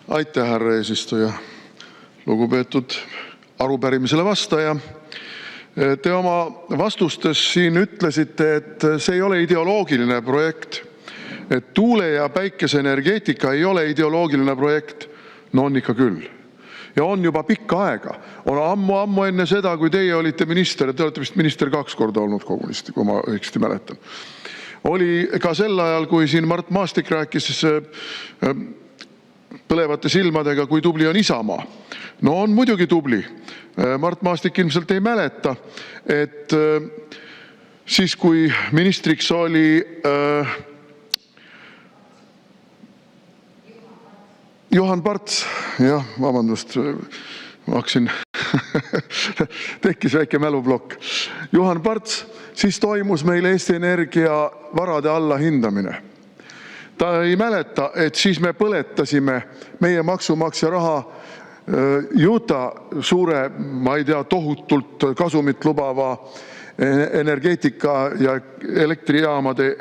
Aitäh, härra eesistuja! Lugupeetud arupärimisele vastaja! Te oma vastustes siin ütlesite, et see ei ole ideoloogiline projekt, et tuule- ja päikeseenergeetika ei ole ideoloogiline projekt. No on ikka küll. Ja on juba pikka aega. On ammu enne seda, kui teie olite minister, ja te olete vist minister 2 korda olnud kogunisti, kui ma õigesti mäletan. Oli ka sel ajal, kui siin Mart Maastik rääkis põlevate silmadega, kui tubli on Isamaa. No on muidugi tubli. Mart Maastik ilmselt ei mäleta, et siis, kui ministriks oli Juhan Parts, jah, vabandust, ma hakkasin, tekkis väike mäluplokk. Juhan Parts, siis toimus meil Eesti Energia varade allahindamine. Ta ei mäleta, et siis me põletasime meie maksumaksja raha Utah suure, ma ei tea, tohutult kasumit lubava energeetika ja elektrijaamade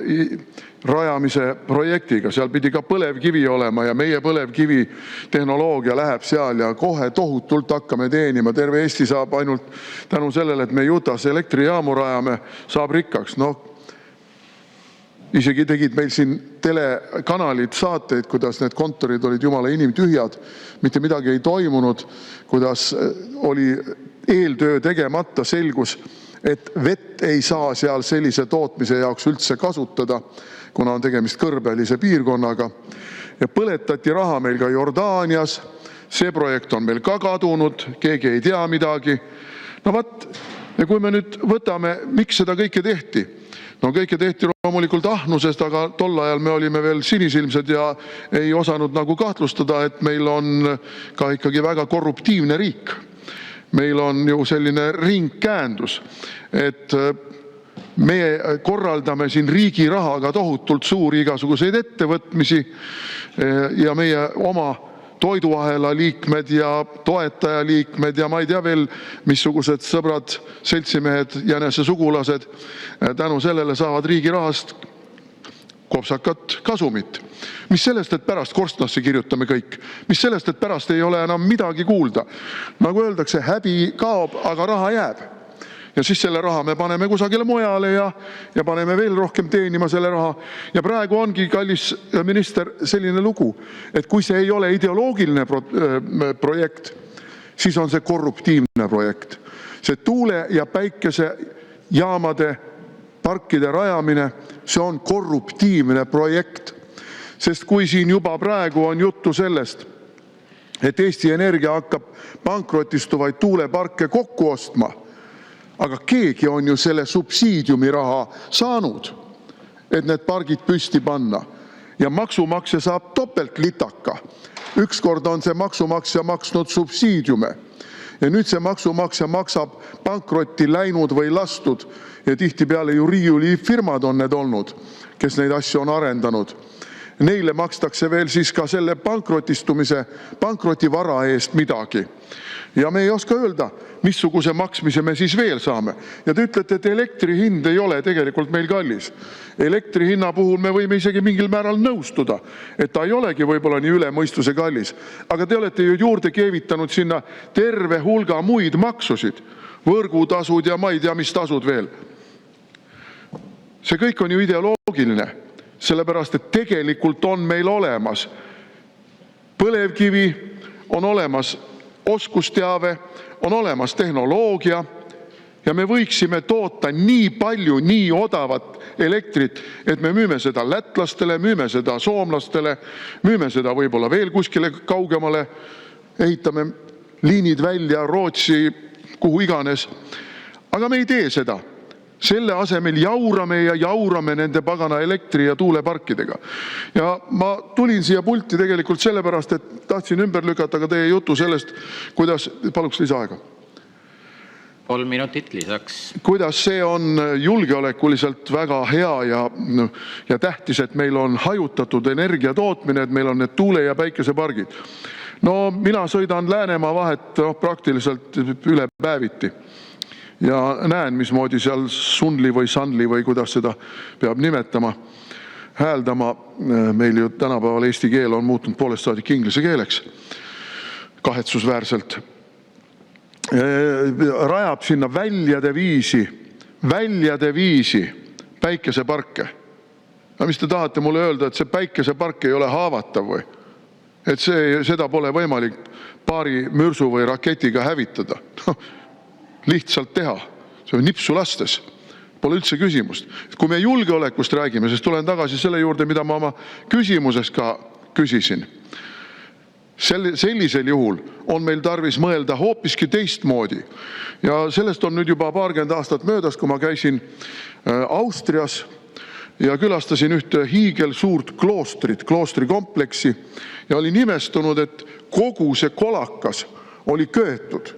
rajamise projektiga. Seal pidi ka põlevkivi olema ja meie põlevkivi tehnoloogia läheb seal ja kohe tohutult hakkame teenima. Terve Eesti saab ainult tänu sellele, et me Utah's elektrijaamu rajame, saab rikkaks. No, isegi tegid meil siin telekanalid saateid, kuidas need kontorid olid jumala inimtühjad, mitte midagi ei toimunud, kuidas oli eeltöö tegemata, selgus, et vett ei saa seal sellise tootmise jaoks üldse kasutada, kuna on tegemist kõrbelise piirkonnaga. Ja põletati raha meil ka Jordaanias. See projekt on meil ka kadunud, keegi ei tea midagi. No vaat, ja kui me nüüd võtame, miks seda kõike tehti? No kõike tehti loomulikult ahnusest, aga tol ajal me olime veel sinisilmsed ja ei osanud nagu kahtlustada, et meil on ka ikkagi väga korruptiivne riik. Meil on ju selline ringkäändus, et me korraldame siin riigi rahaga tohutult suuri igasuguseid ettevõtmisi ja meie oma toiduahela liikmed ja toetajaliikmed ja ma ei tea veel, missugused sõbrad, seltsimehed, jänese sugulased tänu sellele saavad riigi rahast kopsakat kasumit. Mis sellest, et pärast korstnasse kirjutame kõik? Mis sellest, et pärast ei ole enam midagi kuulda? Nagu öeldakse, häbi kaob, aga raha jääb. Ja siis selle raha me paneme kusagile mujale ja paneme veel rohkem teenima selle raha. Ja praegu ongi, kallis minister, selline lugu, et kui see ei ole ideoloogiline projekt, siis on see korruptiivne projekt. See tuule- ja päikesejaamade parkide rajamine, see on korruptiivne projekt. Sest kui siin juba praegu on juttu sellest, et Eesti Energia hakkab pankrotistuvaid tuuleparke kokku ostma, aga keegi on ju selle subsiidiumi raha saanud, et need pargid püsti panna. Ja maksumaksja saab topelt litaka. Ükskord on see maksumaksja maksnud subsiidiume. Ja nüüd see maksumaksja maksab pankrotti läinud või lastud ja tihtipeale ju riiulifirmad on need olnud, kes neid asju on arendanud. Neile makstakse veel siis ka selle pankrotivara eest midagi. Ja me ei oska öelda, missuguse maksmise me siis veel saame. Ja te ütlete, et elektri hind ei ole tegelikult meil kallis. Elektri hinna puhul me võime isegi mingil määral nõustuda, et ta ei olegi võib-olla nii üle mõistuse kallis. Aga te olete ju juurde keevitanud sinna terve hulga muid maksusid, võrgutasud ja ma ei tea, mis tasud veel. See kõik on ju ideoloogiline, sellepärast et tegelikult on meil olemas põlevkivi, on olemas oskusteave, on olemas tehnoloogia ja me võiksime toota nii palju, nii odavat elektrit, et me müüme seda lätlastele, müüme seda soomlastele, müüme seda võib-olla veel kuskile kaugemale, ehitame liinid välja Rootsi, kuhu iganes. Aga me ei tee seda. Selle asemel jaurame nende pagana elektri- ja tuuleparkidega. Ja ma tulin siia pulti tegelikult sellepärast, et tahtsin ümber lükata ka teie jutu sellest, kuidas, paluks lisaaega. 3 minutit lisaks. Kuidas see on julgeolekuliselt väga hea ja tähtis, et meil on hajutatud energiatootmine, et meil on need tuule- ja päikesepargid. No mina sõidan Läänemaa vahet praktiliselt üle päeviti. Ja näen, mismoodi seal Sunli või Sanli või kuidas seda peab nimetama, hääldama. Meil ju tänapäeval eesti keel on muutunud poolest saadik inglise keeleks, kahetsusväärselt. Rajab sinna väljade viisi päikeseparke. Mis te tahate mulle öelda, et see päikesepark ei ole haavatav või? Et seda pole võimalik paari mürsu või raketiga hävitada. Lihtsalt teha. See on nipsu lastes. Pole üldse küsimust. Kui me julgeolekust räägime, siis tulen tagasi selle juurde, mida ma oma küsimuses ka küsisin. Sellisel juhul on meil tarvis mõelda hoopiski teistmoodi. Ja sellest on nüüd juba paarkümmend aastat möödas, kui ma käisin Austrias ja külastasin ühte hiigelsuurt kloostrit, kloostrikompleksi, ja oli nimestunud, et kogu see kolakas oli köetud.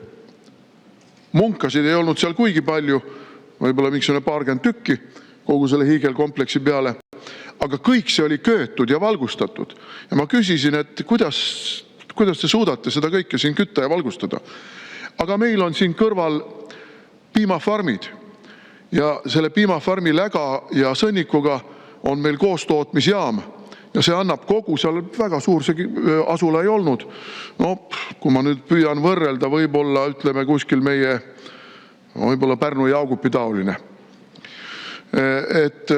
Munkasid ei olnud seal kuigi palju, võib-olla mingisugune paarkümmend tükki kogu selle hiigelkompleksi peale, aga kõik see oli köetud ja valgustatud. Ja ma küsisin, et kuidas te suudate seda kõike siin kütta ja valgustada. Aga meil on siin kõrval piimafarmid ja selle piimafarmi läga ja sõnnikuga on meil koostootmisjaam ja see annab kogu, seal väga suur see asula ei olnud. No, kui ma nüüd püüan võrrelda, võib-olla ütleme kuskil meie, võib-olla Pärnu Jaagupi taoline. Et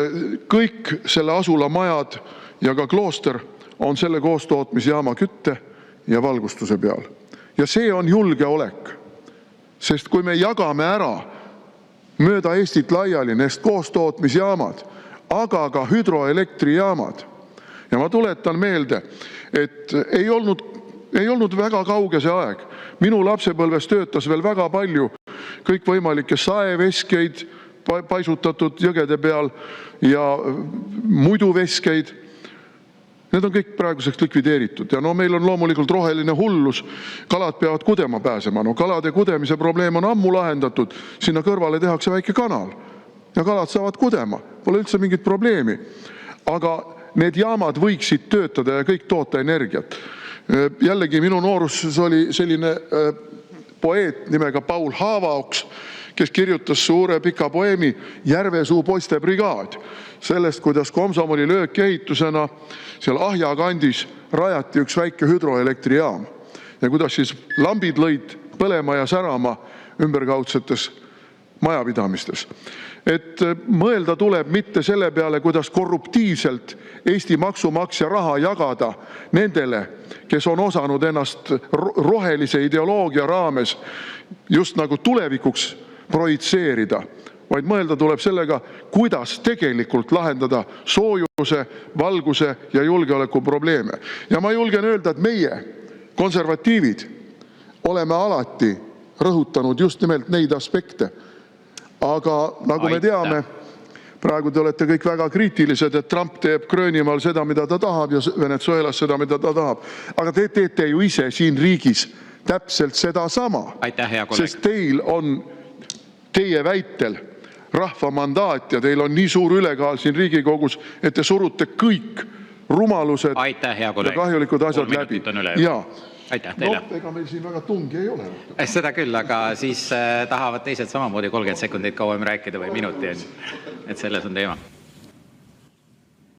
kõik selle asula majad ja ka klooster on selle koostootmisjaama kütte ja valgustuse peal. Ja see on julgeolek. Sest kui me jagame ära mööda Eestit laiali neist koostootmisjaamad, aga ka hüdroelektrijaamad. Ja ma tuletan meelde, et ei olnud väga kauge see aeg. Minu lapsepõlves töötas veel väga palju kõikvõimalikke saeveskeid paisutatud jõgede peal ja muidu veskeid. Need on kõik praeguseks likvideeritud. Ja no meil on loomulikult roheline hullus. Kalad peavad kudema pääsema. No kalade kudemise probleem on ammu lahendatud. Sinna kõrvale tehakse väike kanal. Ja kalad saavad kudema. Pole üldse mingit probleemi. Aga need jaamad võiksid töötada ja kõik toota energiat. Jällegi minu nooruses oli selline poeet nimega Paul Haavaoks, kes kirjutas suure pika poeemi Järvesuu poiste brigaad. Sellest, kuidas Komsomoli löökehitusena seal Ahja kandis rajati üks väike hüdroelektrijaam. Ja kuidas siis lambid lõid põlema ja särama ümberkaudsetes majapidamistes. Et mõelda tuleb mitte selle peale, kuidas korruptiivselt Eesti maksumaksja raha jagada nendele, kes on osanud ennast rohelise ideoloogia raames just nagu tulevikuks projitseerida, vaid mõelda tuleb sellega, kuidas tegelikult lahendada soojuse, valguse ja julgeoleku probleeme. Ja ma julgen öelda, et meie, konservatiivid, oleme alati rõhutanud just nimelt neid aspekte. Aga nagu me teame, praegu te olete kõik väga kriitilised, et Trump teeb Gröönimaal seda, mida ta tahab ja Venezuelas seda, mida ta tahab. Aga te teete ju ise siin riigis täpselt seda sama. Aitäh, hea kolleeg. Sest teil on teie väitel rahva mandaat ja teil on nii suur ülekaal siin Riigikogus, et te surute kõik rumalused ja kahjulikud asjad läbi. Ja. Aitäh teile. No, ega meil siin väga tungi ei ole. Seda küll, aga siis tahavad teised samamoodi 30 sekundit kauem rääkida või minuti. Et selles on teema.